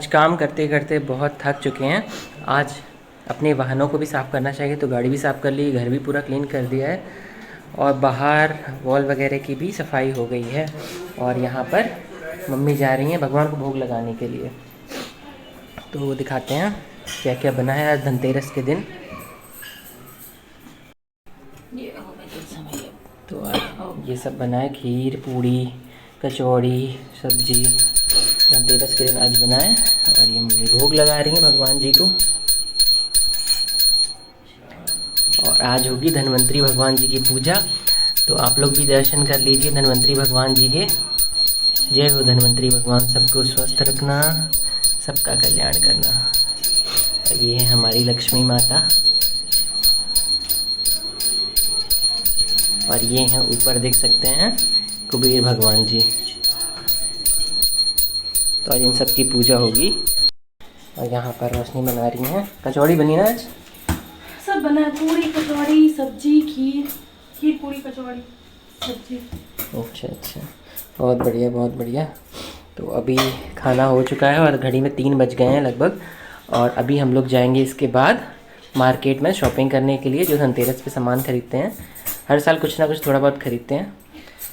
आज काम करते करते बहुत थक चुके हैं। आज अपने वाहनों को भी साफ़ करना चाहिए, तो गाड़ी भी साफ़ कर ली, घर भी पूरा क्लीन कर दिया है और बाहर वॉल वगैरह की भी सफाई हो गई है। और यहाँ पर मम्मी जा रही हैं भगवान को भोग लगाने के लिए, तो वो दिखाते हैं क्या क्या बना है आज धनतेरस के दिन। तो आज ये सब बना है, खीर, पूड़ी, कचौड़ी, सब्जी, धनतेरस के दिन आज बना है। और ये मम्मी भोग लगा रही हैं भगवान जी को। और आज होगी धन्वंतरी भगवान जी की पूजा, तो आप लोग भी दर्शन कर लीजिए धन्वंतरी भगवान जी के। जय हो धन्वंतरी भगवान, सबको स्वस्थ रखना, सबका कल्याण करना। और ये है हमारी लक्ष्मी माता, और ये हैं ऊपर देख सकते हैं कुबेर भगवान जी। तो आज इन सब की पूजा होगी। और यहाँ पर रोशनी बना रही हैं, कचौड़ी बनी ना आज? सब बना है, पूरी कचौड़ी सब्जी खीर पूरी कचौड़ी सब्जी। अच्छा, बहुत बढ़िया बहुत बढ़िया। तो अभी खाना हो चुका है और घड़ी में 3 बज गए हैं लगभग। और अभी हम लोग जाएंगे इसके बाद मार्केट में शॉपिंग करने के लिए, जो धनतेरस पे सामान खरीदते हैं। हर साल कुछ ना कुछ थोड़ा बहुत खरीदते हैं।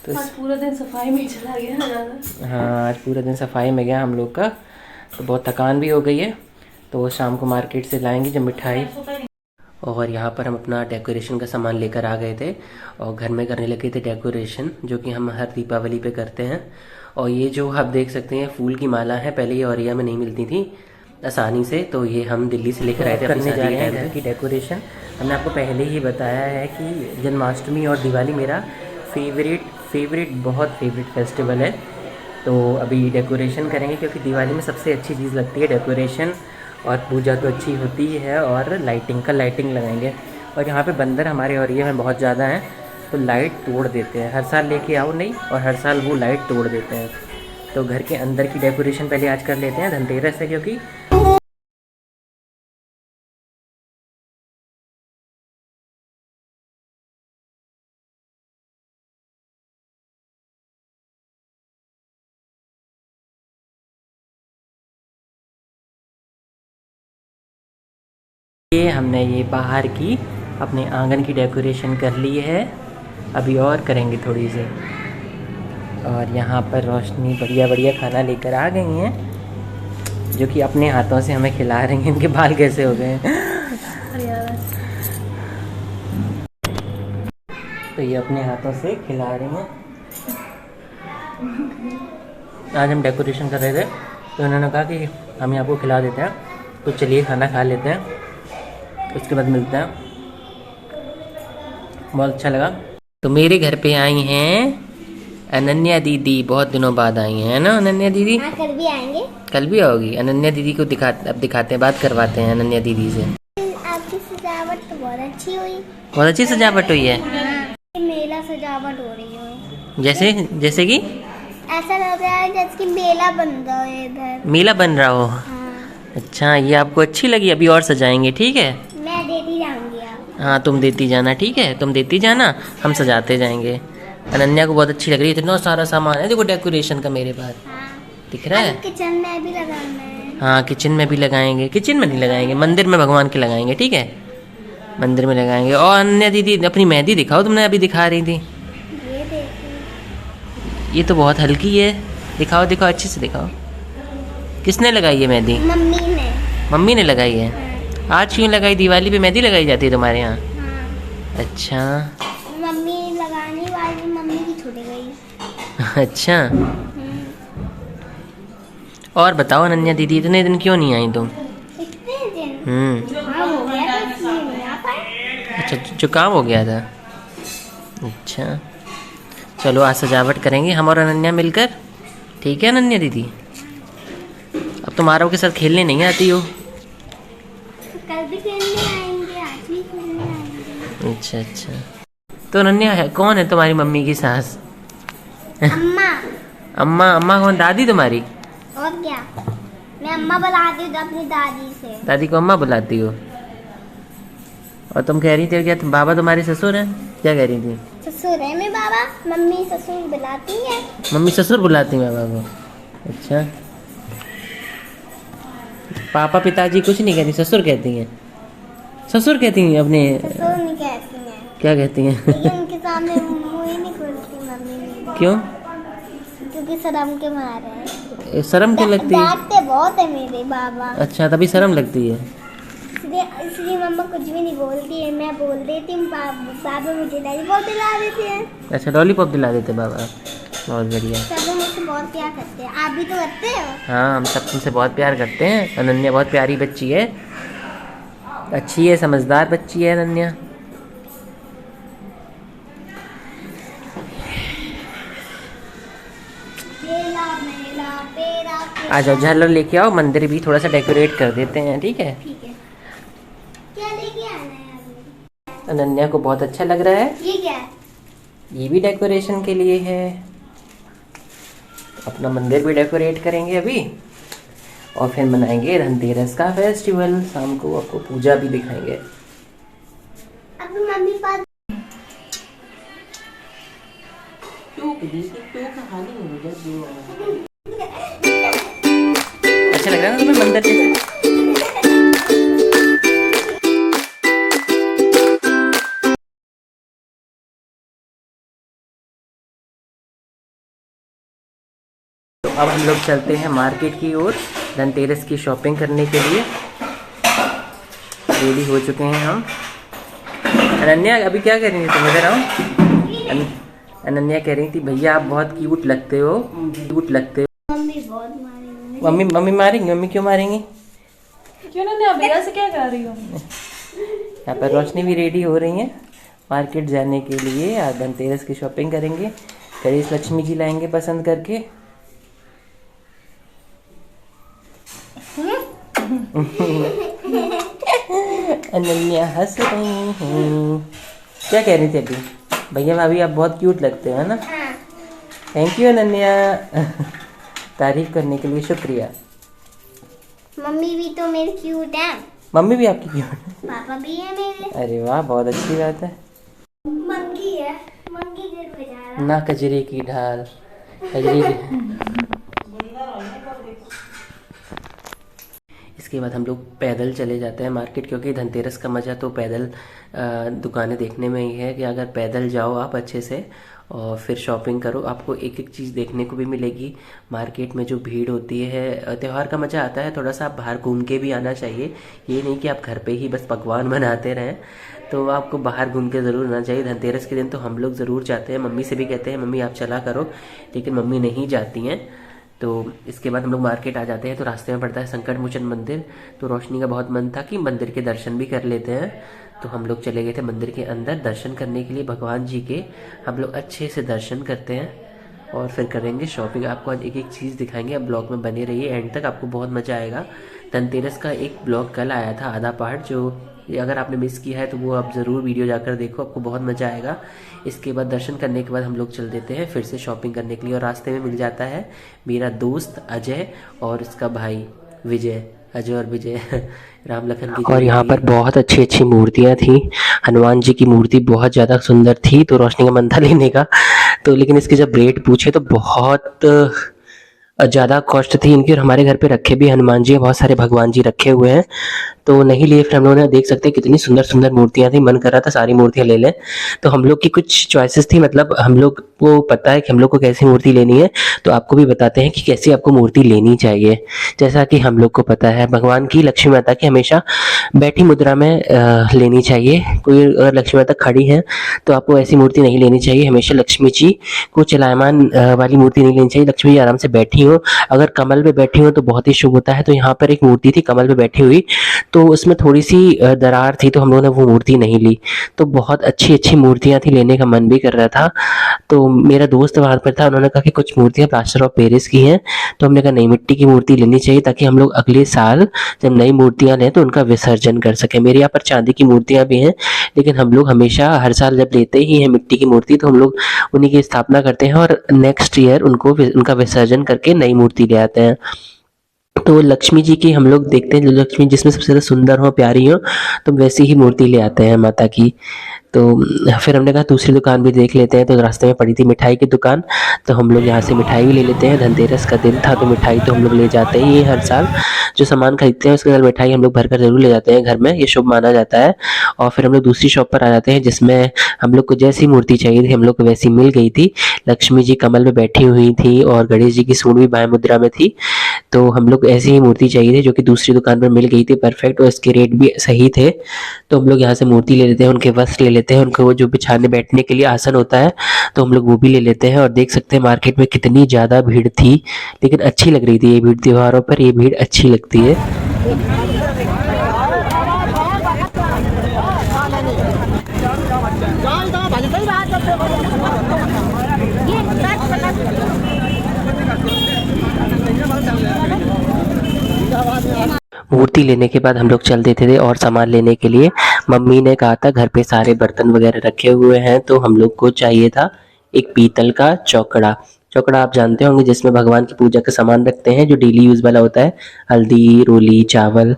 तो आज पूरा दिन सफाई में चला गया ना ज़्यादा। हाँ, आज पूरा दिन सफाई में गया हम लोग का, तो बहुत थकान भी हो गई है। तो शाम को मार्केट से लाएंगे जब मिठाई। और यहाँ पर हम अपना डेकोरेशन का सामान लेकर आ गए थे और घर में करने लगे थे डेकोरेशन, जो कि हम हर दीपावली पे करते हैं। और ये जो आप देख सकते हैं फूल की माला है, पहले ये औरिया में नहीं मिलती थी आसानी से, तो ये हम दिल्ली से लेकर आए थे। करने जा रहे हैं घर की डेकोरेशन। हमने आपको पहले ही बताया है कि जन्माष्टमी और दिवाली मेरा फेवरेट बहुत फेवरेट फेस्टिवल है। तो अभी डेकोरेशन करेंगे, क्योंकि दिवाली में सबसे अच्छी चीज़ लगती है डेकोरेशन, और पूजा तो अच्छी होती है, और लाइटिंग लगाएंगे। और यहाँ पे बंदर हमारे एरिया में बहुत ज़्यादा हैं, तो लाइट तोड़ देते हैं। हर साल लेके आओ नहीं, और हर साल वो लाइट तोड़ देते हैं। तो घर के अंदर की डेकोरेशन पहले आज कर लेते हैं, धनतेरस है क्योंकि। ये हमने ये बाहर की अपने आंगन की डेकोरेशन कर ली है, अभी और करेंगे थोड़ी सी। और यहाँ पर रोशनी बढ़िया खाना लेकर आ गई हैं, जो कि अपने हाथों से हमें खिला रही हैं। इनके बाल कैसे हो गए हैं। तो ये अपने हाथों से खिला रही हैं। आज हम डेकोरेशन कर रहे थे, तो उन्होंने कहा कि हम आपको खिला देते हैं, तो चलिए खाना खा लेते हैं, उसके बाद मिलते हैं। बहुत अच्छा लगा। तो मेरे घर पे आई हैं अनन्या दीदी, बहुत दिनों बाद आई हैं ना अनन्या दीदी? हाँ, कल भी आएंगे। कल भी आओगी? अनन्या दीदी को दिखाते हैं, बात करवाते हैं अनन्या दीदी से। आपकी सजावट तो बहुत अच्छी हुई। बहुत अच्छी सजावट हुई है। हाँ, मेला सजावट हो रही है। जैसे कि ऐसा लग रहा है जैसे कि मेला बन रहा है इधर। मेला बन रहा हो? हाँ। अच्छा, ये आपको अच्छी लगी? अभी और सजाएंगे, ठीक है? मैं देती जाऊंगी आप। हाँ, तुम देती जाना, ठीक है? तुम देती जाना, हम सजाते जाएंगे। अनन्या को बहुत अच्छी लग रही है, इतना सारा सामान है देखो डेकोरेशन का मेरे पास। हाँ। दिख रहा है? किचन में भी लगाना है। हाँ, किचन में भी लगाएंगे। किचन में नहीं लगाएंगे, मंदिर में भगवान के लगाएंगे, ठीक है? मंदिर में लगाएंगे। और अनन्या दीदी अपनी मेहंदी दिखाओ, तुमने अभी दिखा रही थी। ये देखो, ये तो बहुत हल्की है, दिखाओ अच्छे से दिखाओ। किसने लगाई है मेहंदी? मम्मी ने लगाई है। हाँ। आज क्यों लगाई? दिवाली पे मेहंदी लगाई जाती है तुम्हारे यहाँ? हाँ। अच्छा। मम्मी लगाने वाली, मम्मी की छूट गई। अच्छा, और बताओ अनन्या दीदी, इतने दिन क्यों नहीं आई तुम? इतने दिन? हाँ, हो गया था, इसलिए नहीं आ पाए। अच्छा, जुकाम हो गया था। अच्छा, चलो आज सजावट करेंगे हम और अनन्या मिलकर, ठीक है अनन्या दीदी? अब तुम आरव के साथ खेलने नहीं आती हो? तो कल भी खेलने आएंगे, आज भी खेलने आएंगे। अच्छा। तो अनन्या है कौन है तुम्हारी मम्मी की सास? अम्मा। अम्मा कौन? दादी तुम्हारी? और क्या, मैं अम्मा बुलाती हूँ अपनी दादी से। दादी को अम्मा बुलाती हो? और तुम कह रही थी क्या बाबा तुम्हारे ससुर हैं? क्या कह रही थी? ससुर है मेरे बाबा, मम्मी ससुर बुलाती है। मम्मी ससुर बुलाती है बाबा को? अच्छा, पापा पिताजी कुछ नहीं कहती, ससुर कहती हैं। ससुर कहती हैं अपने। ससुर नहीं कहती हैं, क्या कहती हैं? लेकिन उनके सामने मुंह ही नहीं खोलती मम्मी मेरी। क्यों? क्योंकि शर्म के मारे हैं। शर्म क्यों लगती है? डांटते बहुत है मेरे बाबा, अच्छा, तभी शर्म लगती है। इसलिए मम्मा कुछ भी नहीं बोलती है, मैं बोल देती हूँ, पापा मुझे लॉलीपॉप दिला देते हैं। अच्छा, लॉलीपॉप दिला देते बाबा, बहुत बढ़िया। सब मुझसे बहुत प्यार करते हैं, आप भी तो करते हो। हाँ, हम सब तुमसे बहुत प्यार करते हैं। अनन्या बहुत प्यारी बच्ची है, अच्छी है, समझदार बच्ची है अनन्या। आ जाओ, झालर लेके आओ, मंदिर भी थोड़ा सा डेकोरेट कर देते हैं, ठीक है? ठीक है, क्या लेके आना है अभी? अनन्या को बहुत अच्छा लग रहा है। ये क्या है? ये भी डेकोरेशन के लिए है। अपना मंदिर भी डेकोरेट करेंगे अभी, और फिर मनाएंगे धनतेरस का फेस्टिवल। शाम को आपको पूजा भी दिखाएंगे। अब मम्मी पास अच्छा लग रहा है ना तुम्हें मंदिर जैसे? तो अब हम लोग चलते हैं मार्केट की ओर धनतेरस की शॉपिंग करने के लिए। रेडी हो चुके हैं हम। अनन्या अभी क्या कर रही थी तुम? इधर आओ। अनन्या कह रही थी भैया आप बहुत क्यूट लगते हो, क्यूट लगते हो। मम्मी बहुत मारेंगी। मम्मी मारेंगी? मम्मी क्यों मारेंगी? क्यों ना, भैया से क्या कर रही हो? यहाँ पर रोशनी भी रेडी हो रही है मार्केट जाने के लिए। आज धनतेरस की शॉपिंग करेंगे, गणेश लक्ष्मी जी लाएंगे पसंद करके। अनन्या हंस रही हैं। क्या कह रही थी अभी? भैया भाभी आप बहुत क्यूट लगते हो, है ना? हाँ। थैंक यू अनन्या, तारीफ करने के लिए शुक्रिया। मम्मी भी तो मेरी क्यूट है। मम्मी भी आपकी क्यूट है? पापा भी है मेरे। अरे वाह, बहुत अच्छी बात है। मंकी है, मंकी गिर बजा रहा। ना कजरे की ढाल, कजरे की। इसके बाद हम लोग पैदल चले जाते हैं मार्केट, क्योंकि धनतेरस का मज़ा तो पैदल दुकानें देखने में ही है कि अगर पैदल जाओ आप अच्छे से और फिर शॉपिंग करो, आपको एक एक चीज़ देखने को भी मिलेगी। मार्केट में जो भीड़ होती है, त्यौहार का मज़ा आता है, थोड़ा सा आप बाहर घूम के भी आना चाहिए। ये नहीं कि आप घर पे ही बस पकवान बनाते रहें, तो आपको बाहर घूम के ज़रूर आना चाहिए। धनतेरस के दिन तो हम लोग ज़रूर जाते हैं, मम्मी से भी कहते हैं मम्मी आप चला करो, लेकिन मम्मी नहीं जाती हैं। तो इसके बाद हम लोग मार्केट आ जाते हैं, तो रास्ते में पड़ता है संकट मोचन मंदिर। तो रोशनी का बहुत मन था कि मंदिर के दर्शन भी कर लेते हैं, तो हम लोग चले गए थे मंदिर के अंदर दर्शन करने के लिए भगवान जी के। हम लोग अच्छे से दर्शन करते हैं और फिर करेंगे शॉपिंग। आपको आज एक एक चीज़ दिखाएंगे, आप ब्लॉग में बने रहिए एंड तक, आपको बहुत मज़ा आएगा। धनतेरस का एक ब्लॉग कल आया था, आधा पार्ट, जो अगर आपने मिस किया है तो वो आप ज़रूर वीडियो जाकर देखो, आपको बहुत मज़ा आएगा। इसके बाद दर्शन करने के बाद हम लोग चल देते हैं फिर से शॉपिंग करने के लिए, और रास्ते में मिल जाता है मेरा दोस्त अजय और इसका भाई विजय। अजय और विजय राम लखन की। और यहाँ पर बहुत अच्छी अच्छी मूर्तियाँ थी। हनुमान जी की मूर्ति बहुत ज़्यादा सुंदर थी, तो रोशनी का मन था लेने का, तो लेकिन इसके जब रेट पूछे तो बहुत ज़्यादा कॉस्ट थी इनकी। और हमारे घर पे रखे भी हनुमान जी, बहुत सारे भगवान जी रखे हुए हैं, तो नहीं लिए। फिर हम लोगों ने, देख सकते हैं कितनी सुंदर सुंदर मूर्तियाँ थी, मन कर रहा था सारी मूर्तियाँ ले लें। तो हम लोग की कुछ चॉइसेस थी, मतलब हम लोग को पता है कि हम लोग को कैसी मूर्ति लेनी है, तो आपको भी बताते हैं कि कैसी आपको मूर्ति लेनी चाहिए। जैसा कि हम लोग को पता है भगवान की, लक्ष्मी माता की हमेशा बैठी मुद्रा में लेनी चाहिए। कोई अगर लक्ष्मी माता खड़ी है तो आपको ऐसी मूर्ति नहीं लेनी चाहिए। हमेशा लक्ष्मी जी को चलायमान वाली मूर्ति नहीं लेनी चाहिए। लक्ष्मी जी आराम से बैठी हो, अगर कमल पे बैठी हो तो बहुत ही शुभ होता है। तो यहाँ पर एक मूर्ति थी कमल पे बैठी हुई, तो उसमें थोड़ी सी दरार थी, तो हम लोगों ने वो मूर्ति नहीं ली। तो बहुत अच्छी अच्छी मूर्तियाँ थी, लेने का मन भी कर रहा था। तो मेरा दोस्त वहाँ पर था, उन्होंने कहा कि कुछ मूर्तियाँ प्लास्टर ऑफ पेरिस की हैं, तो हमने कहा नहीं, मिट्टी की मूर्ति लेनी चाहिए, ताकि हम लोग अगले साल जब नई मूर्तियाँ लें तो उनका विसर्जन कर सकें। मेरे यहाँ पर चांदी की मूर्तियाँ भी हैं, लेकिन हम लोग हमेशा हर साल जब लेते ही हैं मिट्टी की मूर्ति, तो हम लोग उन्हीं की स्थापना करते हैं और नेक्स्ट ईयर उनका विसर्जन करके नई मूर्ति ले आते हैं। तो लक्ष्मी जी की हम लोग देखते हैं, जो लक्ष्मी जिसमें सबसे ज़्यादा सुंदर हो, प्यारी हो, तो वैसी ही मूर्ति ले आते हैं माता की। तो फिर हमने कहा दूसरी दुकान भी देख लेते हैं, तो रास्ते में पड़ी थी मिठाई की दुकान, तो हम लोग यहाँ से मिठाई भी ले लेते हैं। धनतेरस का दिन था तो मिठाई तो हम लोग ले जाते ही हर साल, जो सामान खरीदते हैं उसके साथ मिठाई हम लोग भरकर ज़रूर ले जाते हैं घर में, ये शुभ माना जाता है। और फिर हम लोग दूसरी शॉप पर आ जाते हैं जिसमें हम लोग को जैसी मूर्ति चाहिए थी हम लोग को वैसी मिल गई थी। लक्ष्मी जी कमल में बैठी हुई थी और गणेश जी की सूंड भी बाएं मुद्रा में थी। तो हम लोग ऐसी ही मूर्ति चाहिए थी जो कि दूसरी दुकान पर मिल गई थी परफेक्ट, और इसके रेट भी सही थे। तो हम लोग यहाँ से मूर्ति ले लेते हैं, उनके वस्त्र ले लेते हैं, उनको वो जो बिछाने बैठने के लिए आसन होता है तो हम लोग वो भी ले लेते हैं। और देख सकते हैं मार्केट में कितनी ज़्यादा भीड़ थी, लेकिन अच्छी लग रही थी ये भीड़। त्योहारों पर ये भीड़ अच्छी लगती है। मूर्ति लेने के बाद हम लोग चल देते थे और सामान लेने के लिए। मम्मी ने कहा था घर पे सारे बर्तन वगैरह रखे हुए हैं, तो हम लोग को चाहिए था एक पीतल का चौकड़ा। चौकड़ा आप जानते होंगे जिसमें भगवान की पूजा का सामान रखते हैं, जो डेली यूज वाला होता है, हल्दी, रोली, चावल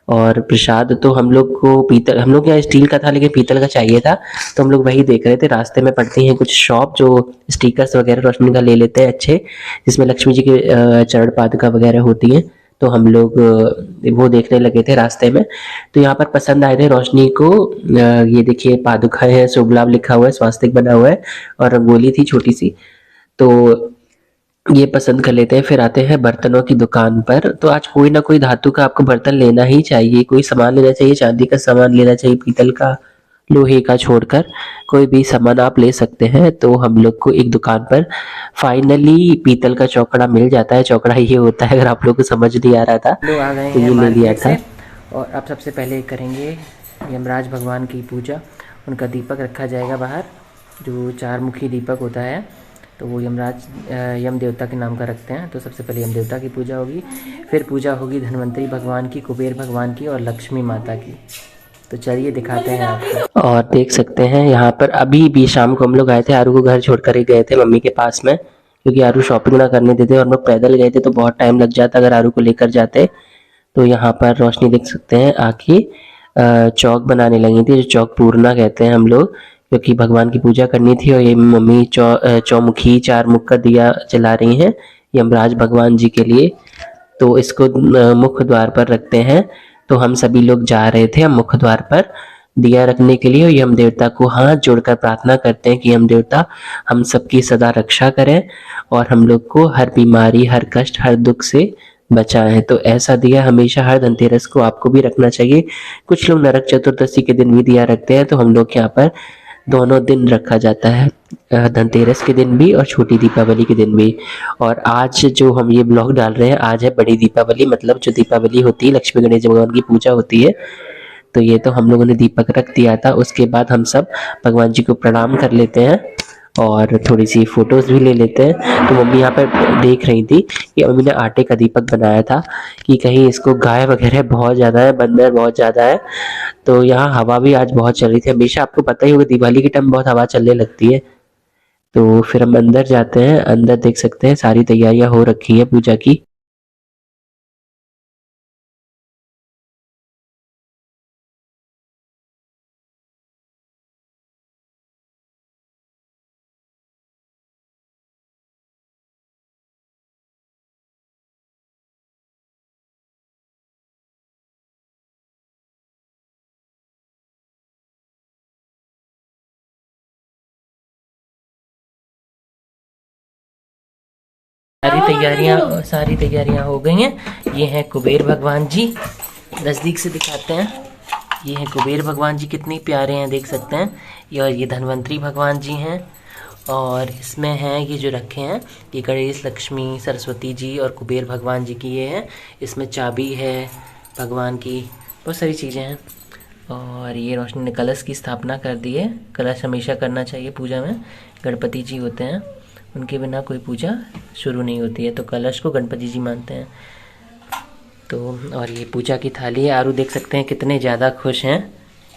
और प्रसाद। तो हम लोग को पीतल, हम लोग यहाँ स्टील का था लेकिन पीतल का चाहिए था, तो हम लोग वही देख रहे थे। रास्ते में पड़ती हैं कुछ शॉप जो स्टिकर्स वगैरह रोशनी का ले लेते हैं अच्छे, जिसमें लक्ष्मी जी की चरण पादुका वगैरह होती हैं। तो हम लोग वो देखने लगे थे रास्ते में, तो यहाँ पर पसंद आए थे रोशनी को। ये देखिए पादुका है, शुभ लाभ लिखा हुआ है, स्वास्तिक बना हुआ है और रंगोली थी छोटी सी, तो ये पसंद कर लेते हैं। फिर आते हैं बर्तनों की दुकान पर। तो आज कोई ना कोई धातु का आपको बर्तन लेना ही चाहिए, कोई सामान लेना चाहिए, चांदी का सामान लेना चाहिए, पीतल का, लोहे का छोड़कर कोई भी सामान आप ले सकते हैं। तो हम लोग को एक दुकान पर फाइनली पीतल का चौकड़ा मिल जाता है। चौकड़ा ये होता है, अगर आप लोग को समझ नहीं आ रहा था लोग आ गए तो ये ले लिया था। और अब सबसे पहले करेंगे यमराज भगवान की पूजा। उनका दीपक रखा जाएगा बाहर, जो 4 मुखी दीपक होता है, तो वो यमराज यम देवता के नाम का रखते हैं। तो सबसे पहले यम देवता की पूजा होगी, फिर पूजा होगी धन्वंतरी भगवान की, कुबेर भगवान की और लक्ष्मी माता की। तो चलिए दिखाते हैं आपको। और देख सकते हैं यहाँ पर अभी भी शाम को हम लोग आए थे, आरू को घर छोड़कर ही गए थे मम्मी के पास में, क्योंकि आरू शॉपिंग ना करने देते और हम लोग पैदल गए थे तो बहुत टाइम लग जाता अगर आरू को लेकर जाते। तो यहाँ पर रोशनी देख सकते हैं आके चौक बनाने लगी थी, जो चौक पूर्णा कहते हैं हम लोग, क्योंकि भगवान की पूजा करनी थी। और ये मम्मी चौमुखी 4 मुख का दिया जला रही हैं यमराज भगवान जी के लिए। तो इसको मुख्य द्वार पर रखते हैं। तो हम सभी लोग जा रहे थे हम मुख्य द्वार पर दिया रखने के लिए, और यम देवता को हाथ जोड़कर प्रार्थना करते हैं कि यम देवता हम सबकी सदा रक्षा करें और हम लोग को हर बीमारी, हर कष्ट, हर दुख से बचाएं। तो ऐसा दिया हमेशा हर धनतेरस को आपको भी रखना चाहिए। कुछ लोग नरक चतुर्दशी के दिन भी दिया रखते हैं, तो हम लोग यहाँ पर दोनों दिन रखा जाता है, धनतेरस के दिन भी और छोटी दीपावली के दिन भी। और आज जो हम ये ब्लॉग डाल रहे हैं, आज है बड़ी दीपावली, मतलब जो दीपावली होती है, लक्ष्मी गणेश भगवान की पूजा होती है। तो ये तो हम लोगों ने दीपक रख दिया था, उसके बाद हम सब भगवान जी को प्रणाम कर लेते हैं और थोड़ी सी फोटोज भी ले लेते हैं। तो मम्मी यहाँ पर देख रही थी कि मम्मी ने आटे का दीपक बनाया था कि कहीं इसको गाय वगैरह बहुत ज़्यादा है, बंदर बहुत ज़्यादा है। तो यहाँ हवा भी आज बहुत चल रही थी, हमेशा आपको पता ही होगा दिवाली के टाइम बहुत हवा चलने लगती है। तो फिर हम अंदर जाते हैं, अंदर देख सकते हैं सारी तैयारियां हो रखी है पूजा की। सारी तैयारियां हो गई हैं। ये हैं कुबेर भगवान जी, नज़दीक से दिखाते हैं। ये हैं कुबेर भगवान जी, कितने प्यारे हैं देख सकते हैं। ये धन्वंतरी भगवान जी हैं, और इसमें हैं ये जो रखे हैं ये गणेश, लक्ष्मी, सरस्वती जी और कुबेर भगवान जी की ये है। इसमें चाबी है भगवान की, बहुत सारी चीज़ें हैं। और ये रोशनी ने कलश की स्थापना कर दी है। कलश हमेशा करना चाहिए पूजा में, गणपति जी होते हैं, उनके बिना कोई पूजा शुरू नहीं होती है, तो कलश को गणपति जी मानते हैं। तो और ये पूजा की थाली है। आरू देख सकते हैं कितने ज़्यादा खुश हैं।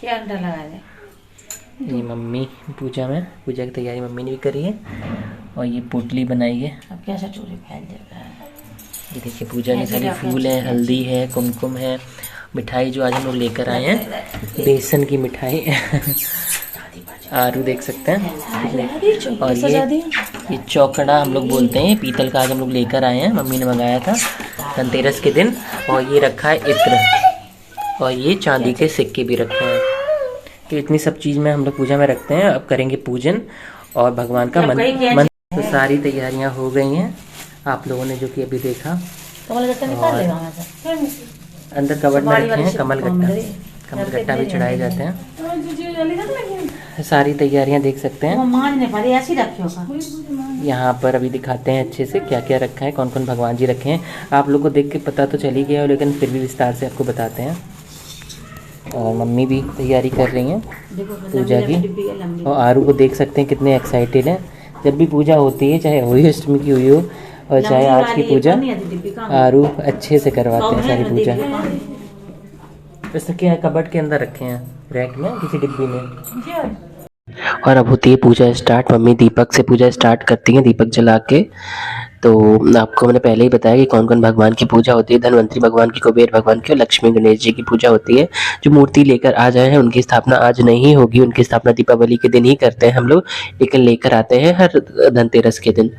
ये मम्मी पूजा की तैयारी मम्मी ने भी करी है, और ये पोटली बनाई है। अब कैसा चोरी फैल जाता है। ये देखिए पूजा की थाली, फूल है, हल्दी है, कुमकुम है, मिठाई जो आज हम लोग लेकर आए हैं, बेसन की मिठाई आरू देख सकते हैं। और ये चौकड़ा हम लोग बोलते हैं, पीतल का आज हम लोग लेकर आए हैं, मम्मी ने मंगाया था धनतेरस के दिन। और ये रखा है इत्र, और ये चांदी के सिक्के भी रखे हैं। तो इतनी सब चीज़ में हम लोग पूजा में रखते हैं। अब करेंगे पूजन और भगवान का मन। तो सारी तैयारियां हो गई हैं आप लोगों ने जो कि अभी देखा। और अंदर कबर्ड में रखे हैं कमल गट्टा भी चढ़ाए जाते हैं। सारी तैयारियां देख सकते हैं यहाँ पर। अभी दिखाते हैं अच्छे से क्या क्या रखा है, कौन कौन भगवान जी रखे हैं। आप लोग को देख के पता तो चल ही गया, लेकिन फिर भी विस्तार से आपको बताते हैं। और मम्मी भी तैयारी कर रही हैं पूजा की। और आरू को देख सकते हैं कितने एक्साइटेड हैं। जब भी पूजा होती है, चाहे होली अष्टमी की हुई हो और चाहे आज की पूजा, आरू अच्छे से करवाते हैं सारी पूजा। वैसे क्या है, कबर्ड के अंदर रखे हैं, रैक में, किसी डिब्बी में। और अब होती है पूजा स्टार्ट। मम्मी दीपक से पूजा स्टार्ट करती हैं, दीपक जला के। तो आपको मैंने पहले ही बताया कि कौन कौन भगवान की पूजा होती है। धनवंतरी भगवान की, कुबेर भगवान की और लक्ष्मी गणेश जी की पूजा होती है। जो मूर्ति लेकर आ जाए हैं उनकी स्थापना आज नहीं होगी, उनकी स्थापना दीपावली के दिन ही करते हैं हम लोग, लेकिन लेकर आते हैं हर धनतेरस के दिन।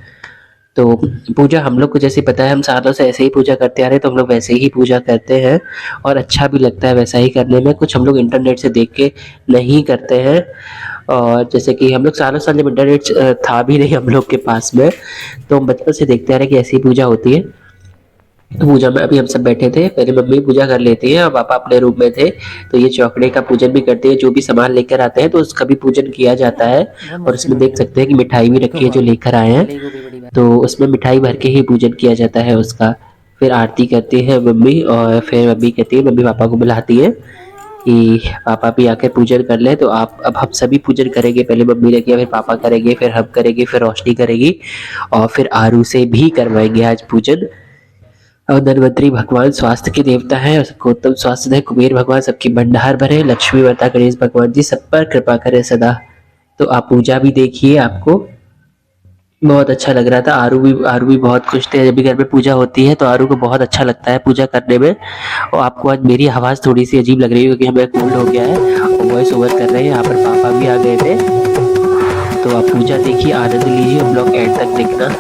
तो पूजा हम लोग को जैसे पता है, हम सालों से ऐसे ही पूजा करते आ रहे हैं, तो हम लोग वैसे ही पूजा करते हैं और अच्छा भी लगता है वैसा ही करने में। कुछ हम लोग इंटरनेट से देख के नहीं करते हैं। और जैसे कि हम लोग सालों साल जब इंटरनेट था भी नहीं हम लोग के पास में, तो हम बचपन से देखते आ रहे हैं कि ऐसी पूजा होती है। तो पूजा में अभी हम सब बैठे थे, पहले मम्मी पूजा कर लेती है और पापा अपने रूम में थे। तो ये चौकड़े का पूजन भी करते हैं, जो भी सामान लेकर आते हैं तो उसका भी पूजन किया जाता है। और इसमें देख सकते हैं कि मिठाई भी रखी है जो लेकर आए हैं, तो उसमें मिठाई भर के ही पूजन किया जाता है उसका। फिर आरती करती है मम्मी, और फिर मम्मी कहती है, मम्मी पापा को बुलाती है कि पापा भी आकर पूजन कर ले। तो आप अब हम सभी पूजन करेंगे, पहले मम्मी ने किया, फिर पापा करेंगे, फिर हम करेंगे, फिर रोशनी करेगी, और फिर आरू से भी करवाएंगे आज पूजन। और धनवंतरी भगवान स्वास्थ्य के देवता है, और सबको उत्तम स्वास्थ्य दे। कुबेर भगवान सबकी भंडार भरे। लक्ष्मी माता गणेश भगवान जी सब पर कृपा करे सदा। तो आप पूजा भी देखिए, आपको बहुत अच्छा लग रहा था। आरू भी बहुत खुश थे। जब भी घर में पूजा होती है तो आरू को बहुत अच्छा लगता है पूजा करने में। और आपको आज मेरी आवाज़ थोड़ी सी अजीब लग रही है क्योंकि हमें कोल्ड हो गया है और वॉइस ओवर कर रहे हैं। यहाँ पर पापा भी आ गए थे। तो आप पूजा देखिए, आनंद लीजिए, ब्लॉग एंड तक देखना।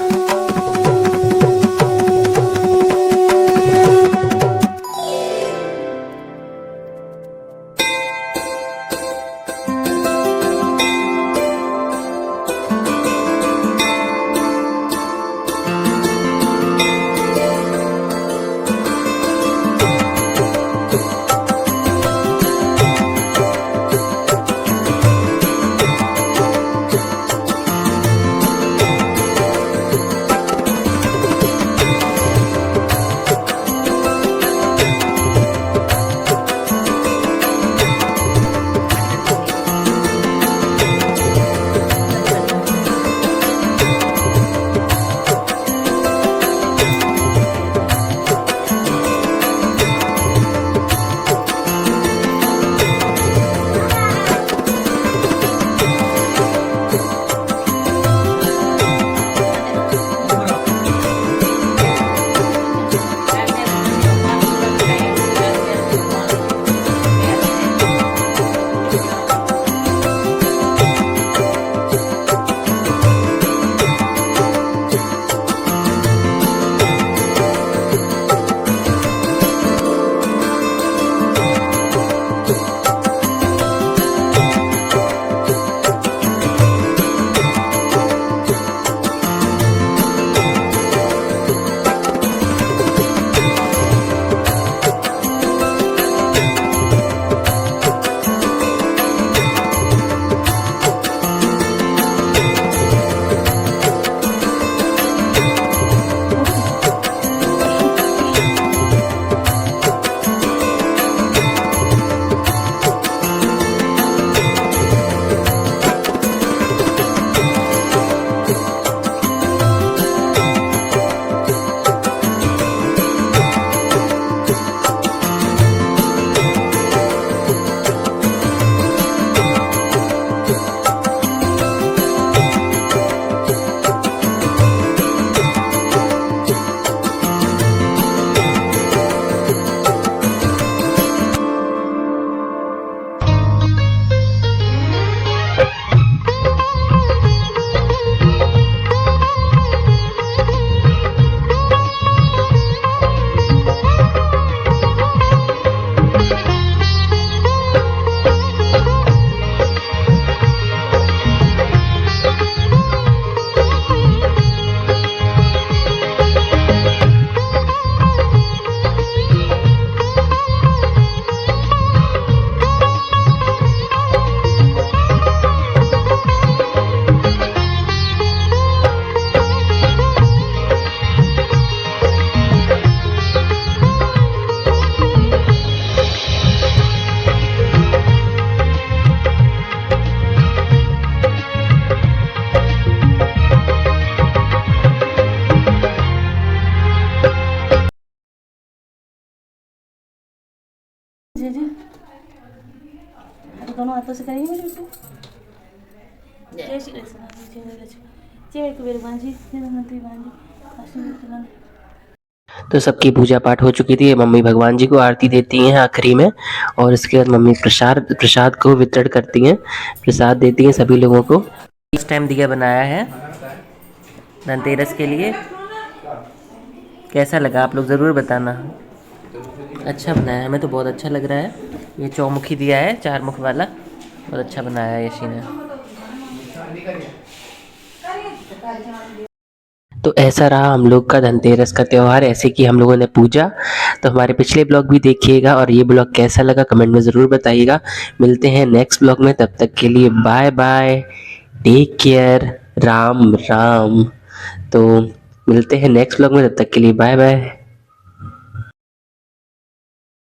जी, दोनों हाथों से करिए मेरे को। जय श्री कृष्ण, जय लक्ष्मी, जय कुबेर भगवान जी, जय धनवंतरी भगवान जी, काशी विश्वनाथ। तो सबकी पूजा पाठ हो चुकी थी। मम्मी भगवान जी को आरती देती हैं आखिरी में, और इसके बाद मम्मी प्रसाद को वितरण करती हैं, प्रसाद देती हैं सभी लोगों को। इस टाइम दिया बनाया है धनतेरस के लिए। कैसा लगा आप लोग ज़रूर बताना। अच्छा बनाया है, हमें तो बहुत अच्छा लग रहा है। ये चौमुखी दिया है, 4 मुख वाला, बहुत अच्छा बनाया है यशी ने। तो ऐसा रहा हम लोग का धनतेरस का त्यौहार, ऐसे कि हम लोगों ने पूजा। तो हमारे पिछले ब्लॉग भी देखिएगा, और ये ब्लॉग कैसा लगा कमेंट में ज़रूर बताइएगा। मिलते हैं नेक्स्ट ब्लॉग में, तब तक के लिए bye bye, take care, Ram Ram. तो मिलते हैं नेक्स्ट ब्लॉग में, तब तक के लिए बाय बाय।